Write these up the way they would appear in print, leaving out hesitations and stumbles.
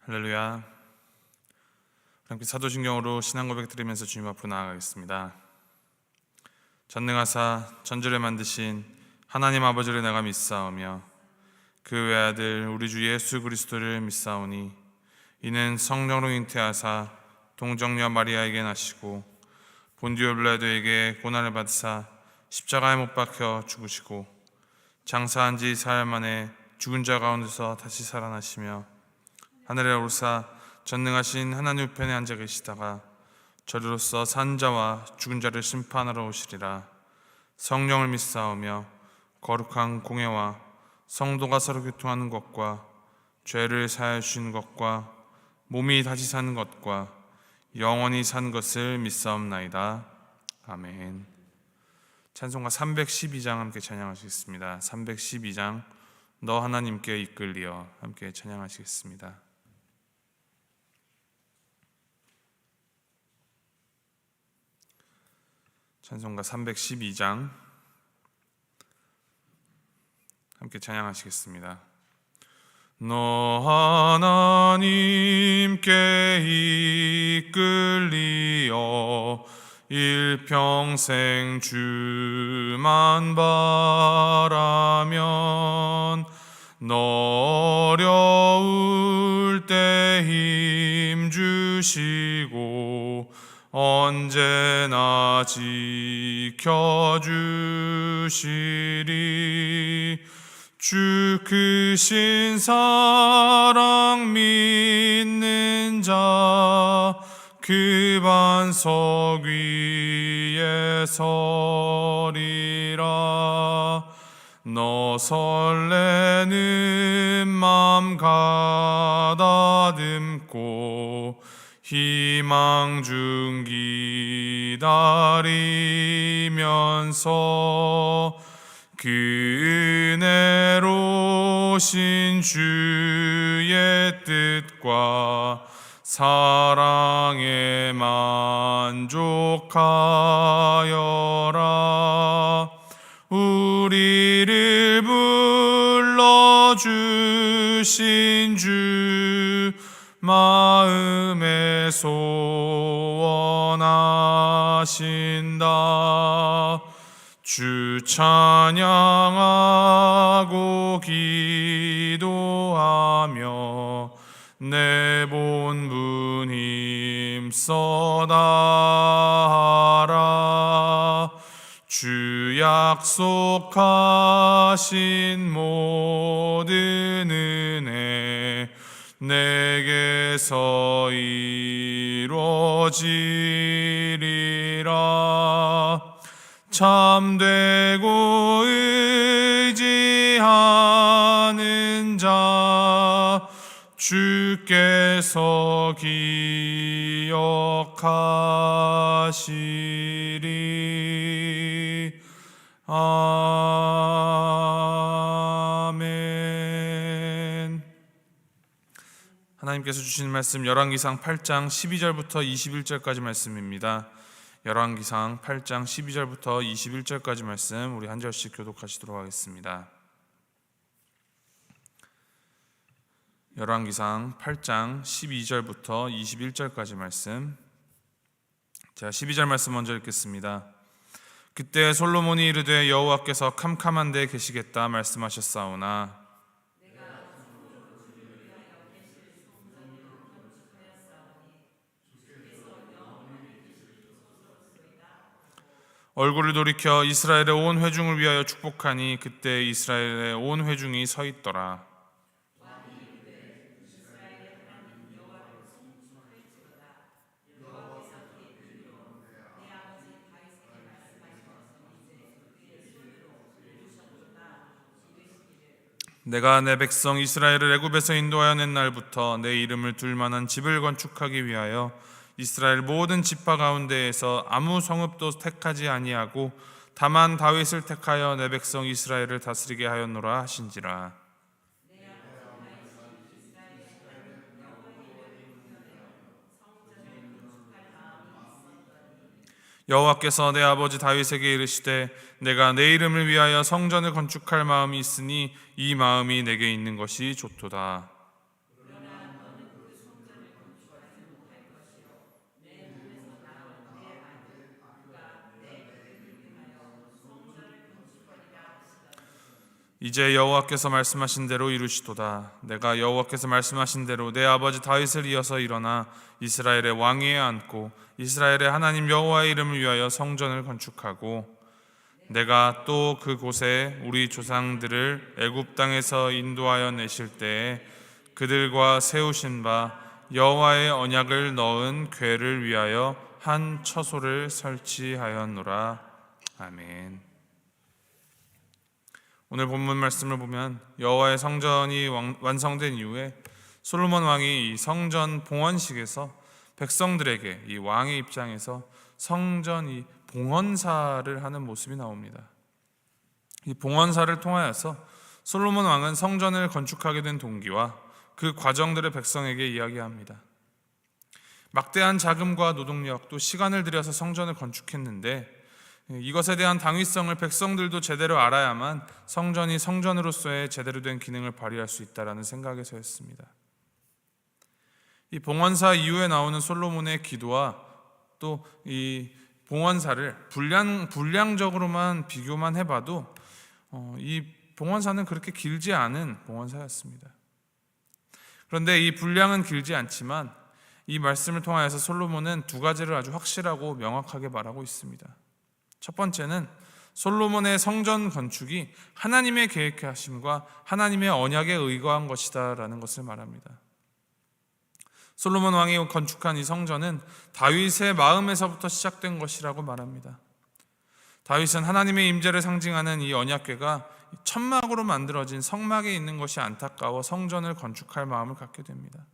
할렐루야. 함께 사도신경으로 신앙 고백 드리면서 주님 앞으로 나아가겠습니다. 전능하사 전지를 만드신 하나님 아버지를 내가 믿사오며 그 외아들 우리 주 예수 그리스도를 믿사오니 이는 성령으로 잉태하사 동정녀 마리아에게 나시고 본디오 빌라도에게 고난을 받으사 십자가에 못 박혀 죽으시고 장사한 지 사흘 만에 죽은 자 가운데서 다시 살아나시며 하늘에 오르사 전능하신 하나님 우편에 앉아 계시다가 저리로서 산 자와 죽은 자를 심판하러 오시리라. 성령을 믿사오며 거룩한 공회와 성도가 서로 교통하는 것과 죄를 사하여 주시는 것과 몸이 다시 사는 것과 영원히 사는 것을 믿사옵나이다. 아멘. 찬송가 312장 함께 찬양하시겠습니다. 312장 너 하나님께 이끌리어 함께 찬양하시겠습니다. 찬송가 312장 함께 찬양하시겠습니다. 너 하나님께 이끌리어 일평생 주만 바라면 너 어려울 때 힘 주시고 언제나 지켜주시리. 주 크신 사랑 믿는 자 그 반석 위에 서리라. 너 설레는 맘 가다듬고 희망 중 기다리면서 그 은혜로우신 주의 뜻과 사랑에 만족하여라. 우리를 불러주신 주 마음에 소원하신다. 주 찬양하고 기도하며 내 본분 힘써 다하라. 주 약속하신 모든 은혜 내게서 이루어지리라. 참되고 의지하는 자 주께서 기억하시리. 아멘. 하나님께서 주신 말씀 열왕기상 8장 12절부터 21절까지 말씀입니다. 열왕기상 8장 12절부터 21절까지 말씀 우리 한 절씩 교독하시도록 하겠습니다. 열왕기상 8장 12절부터 21절까지 말씀, 제가 12절 말씀 먼저 읽겠습니다. 그때 솔로몬이 이르되 여호와께서 캄캄한 데 계시겠다 말씀하셨사오나 얼굴을 돌이켜 이스라엘의 온 회중을 위하여 축복하니 그때 이스라엘의 온 회중이 서 있더라. 내가 내 백성 이스라엘을 애굽에서 인도하여 낸 날부터 내 이름을 둘 만한 집을 건축하기 위하여 이스라엘 모든 지파 가운데에서 아무 성읍도 택하지 아니하고 다만 다윗을 택하여 내 백성 이스라엘을 다스리게 하였노라 하신지라. 여호와께서 내 아버지 다윗에게 이르시되 내가 내 이름을 위하여 성전을 건축할 마음이 있으니 이 마음이 내게 있는 것이 좋도다. 이제 여호와께서 말씀하신 대로 이루시도다. 내가 여호와께서 말씀하신 대로 내 아버지 다윗을 이어서 일어나 이스라엘의 왕위에 앉고 이스라엘의 하나님 여호와의 이름을 위하여 성전을 건축하고 내가 또 그곳에 우리 조상들을 애굽 땅에서 인도하여 내실 때에 그들과 세우신 바 여호와의 언약을 넣은 궤를 위하여 한 처소를 설치하였노라. 아멘. 오늘 본문 말씀을 보면 여호와의 성전이 완성된 이후에 솔로몬 왕이 이 성전 봉헌식에서 백성들에게 이 왕의 입장에서 성전 이 봉헌사를 하는 모습이 나옵니다. 이 봉헌사를 통하여서 솔로몬 왕은 성전을 건축하게 된 동기와 그 과정들을 백성에게 이야기합니다. 막대한 자금과 노동력 또 시간을 들여서 성전을 건축했는데 이것에 대한 당위성을 백성들도 제대로 알아야만 성전이 성전으로서의 제대로 된 기능을 발휘할 수 있다라는 생각에서였습니다. 이 봉헌사 이후에 나오는 솔로몬의 기도와 또 이 봉헌사를 분량적으로만 비교만 해봐도 이 봉헌사는 그렇게 길지 않은 봉헌사였습니다. 그런데 이 분량은 길지 않지만 이 말씀을 통하여서 솔로몬은 두 가지를 아주 확실하고 명확하게 말하고 있습니다. 첫 번째는 솔로몬의 성전 건축이 하나님의 계획하심과 하나님의 언약에 의거한 것이다라는 것을 말합니다. 솔로몬 왕이 건축한 이 성전은 다윗의 마음에서부터 시작된 것이라고 말합니다. 다윗은 하나님의 임재를 상징하는 이 언약궤가 천막으로 만들어진 성막에 있는 것이 안타까워 성전을 건축할 마음을 갖게 됩니다.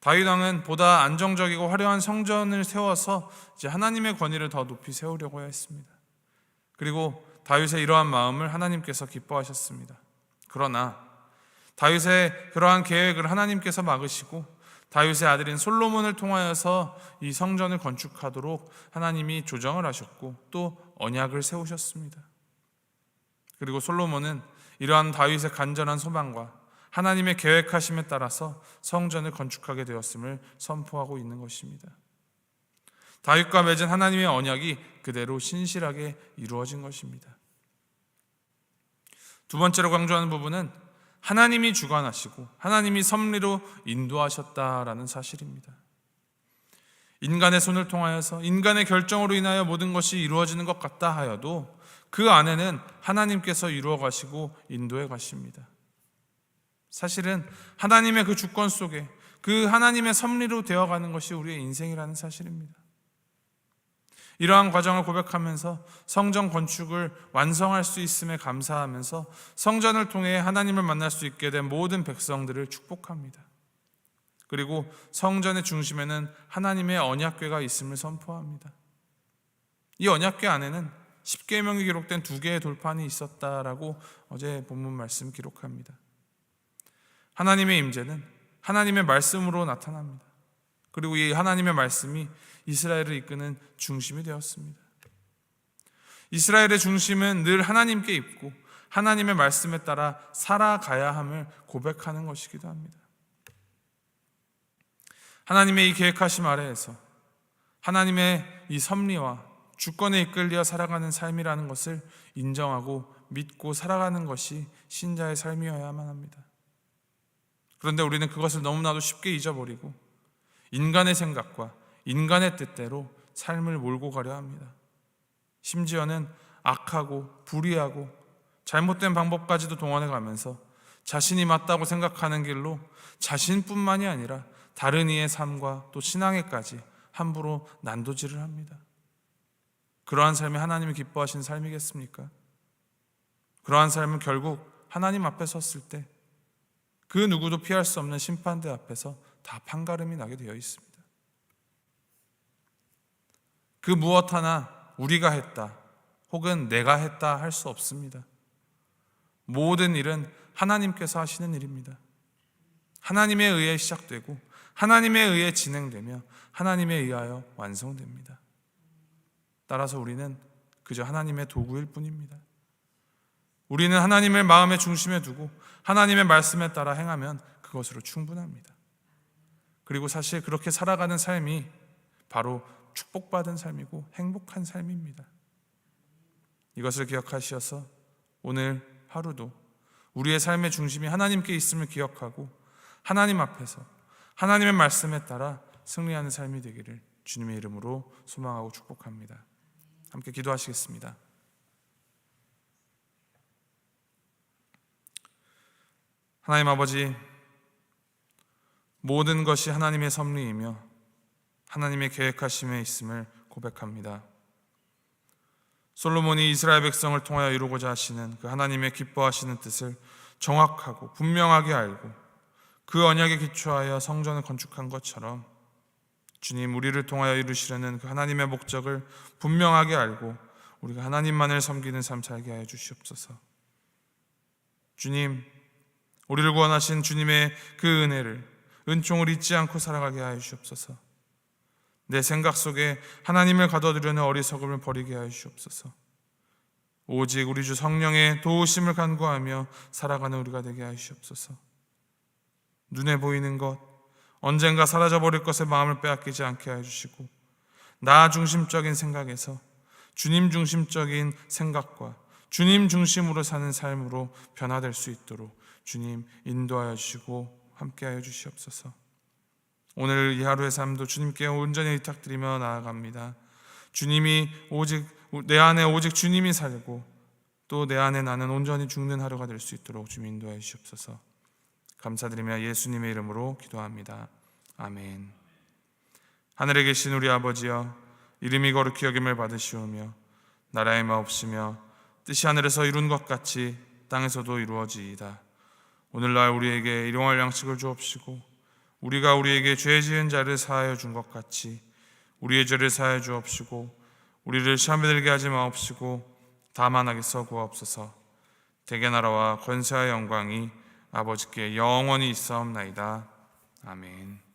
다윗 왕은 보다 안정적이고 화려한 성전을 세워서 이제 하나님의 권위를 더 높이 세우려고 했습니다. 그리고 다윗의 이러한 마음을 하나님께서 기뻐하셨습니다. 그러나 다윗의 그러한 계획을 하나님께서 막으시고 다윗의 아들인 솔로몬을 통하여서 이 성전을 건축하도록 하나님이 조정을 하셨고 또 언약을 세우셨습니다. 그리고 솔로몬은 이러한 다윗의 간절한 소망과 하나님의 계획하심에 따라서 성전을 건축하게 되었음을 선포하고 있는 것입니다. 다윗과 맺은 하나님의 언약이 그대로 신실하게 이루어진 것입니다. 두 번째로 강조하는 부분은 하나님이 주관하시고 하나님이 섭리로 인도하셨다라는 사실입니다. 인간의 손을 통하여서 인간의 결정으로 인하여 모든 것이 이루어지는 것 같다 하여도 그 안에는 하나님께서 이루어 가시고 인도해 가십니다. 사실은 하나님의 그 주권 속에 그 하나님의 섭리로 되어가는 것이 우리의 인생이라는 사실입니다. 이러한 과정을 고백하면서 성전 건축을 완성할 수 있음에 감사하면서 성전을 통해 하나님을 만날 수 있게 된 모든 백성들을 축복합니다. 그리고 성전의 중심에는 하나님의 언약궤가 있음을 선포합니다. 이 언약궤 안에는 십계명이 기록된 2개의 돌판이 있었다라고 어제 본문 말씀 기록합니다. 하나님의 임재는 하나님의 말씀으로 나타납니다. 그리고 이 하나님의 말씀이 이스라엘을 이끄는 중심이 되었습니다. 이스라엘의 중심은 늘 하나님께 있고 하나님의 말씀에 따라 살아가야 함을 고백하는 것이기도 합니다. 하나님의 이 계획하심 아래에서 하나님의 이 섭리와 주권에 이끌려 살아가는 삶이라는 것을 인정하고 믿고 살아가는 것이 신자의 삶이어야만 합니다. 그런데 우리는 그것을 너무나도 쉽게 잊어버리고 인간의 생각과 인간의 뜻대로 삶을 몰고 가려 합니다. 심지어는 악하고 불의하고 잘못된 방법까지도 동원해 가면서 자신이 맞다고 생각하는 길로 자신뿐만이 아니라 다른 이의 삶과 또 신앙에까지 함부로 난도질을 합니다. 그러한 삶이 하나님이 기뻐하시는 삶이겠습니까? 그러한 삶은 결국 하나님 앞에 섰을 때 그 누구도 피할 수 없는 심판대 앞에서 다 판가름이 나게 되어 있습니다. 그 무엇 하나 우리가 했다 혹은 내가 했다 할 수 없습니다. 모든 일은 하나님께서 하시는 일입니다. 하나님에 의해 시작되고 하나님에 의해 진행되며 하나님에 의하여 완성됩니다. 따라서 우리는 그저 하나님의 도구일 뿐입니다. 우리는 하나님을 마음의 중심에 두고 하나님의 말씀에 따라 행하면 그것으로 충분합니다. 그리고 사실 그렇게 살아가는 삶이 바로 축복받은 삶이고 행복한 삶입니다. 이것을 기억하셔서 오늘 하루도 우리의 삶의 중심이 하나님께 있음을 기억하고 하나님 앞에서 하나님의 말씀에 따라 승리하는 삶이 되기를 주님의 이름으로 소망하고 축복합니다. 함께 기도하시겠습니다. 하나님 아버지, 모든 것이 하나님의 섭리이며 하나님의 계획하심에 있음을 고백합니다. 솔로몬이 이스라엘 백성을 통하여 이루고자 하시는 그 하나님의 기뻐하시는 뜻을 정확하고 분명하게 알고 그 언약에 기초하여 성전을 건축한 것처럼 주님, 우리를 통하여 이루시려는 그 하나님의 목적을 분명하게 알고 우리가 하나님만을 섬기는 삶 살게 하여 주시옵소서. 주님, 우리를 구원하신 주님의 그 은총을 잊지 않고 살아가게 하여 주시옵소서. 내 생각 속에 하나님을 가둬두려는 어리석음을 버리게 하여 주시옵소서. 오직 우리 주 성령의 도우심을 간구하며 살아가는 우리가 되게 하여 주시옵소서. 눈에 보이는 것, 언젠가 사라져버릴 것에 마음을 빼앗기지 않게 하여 주시고 나 중심적인 생각에서 주님 중심적인 생각과 주님 중심으로 사는 삶으로 변화될 수 있도록 주님 인도하여 주시고 함께하여 주시옵소서. 오늘 이 하루의 삶도 주님께 온전히 의탁드리며 나아갑니다. 주님이 내 안에 오직 주님이 살고 또 내 안에 나는 온전히 죽는 하루가 될 수 있도록 주님 인도하여 주시옵소서. 감사드리며 예수님의 이름으로 기도합니다. 아멘. 하늘에 계신 우리 아버지여, 이름이 거룩히 여김을 받으시오며 나라의 마옵시며 뜻이 하늘에서 이룬 것 같이 땅에서도 이루어지이다. 오늘날 우리에게 일용할 양식을 주옵시고 우리가 우리에게 죄 지은 자를 사하여 준 것 같이 우리의 죄를 사하여 주옵시고 우리를 시험에 들게 하지 마옵시고 다만 악에서 구하옵소서. 대개 나라와 권세와 영광이 아버지께 영원히 있사옵나이다. 아멘.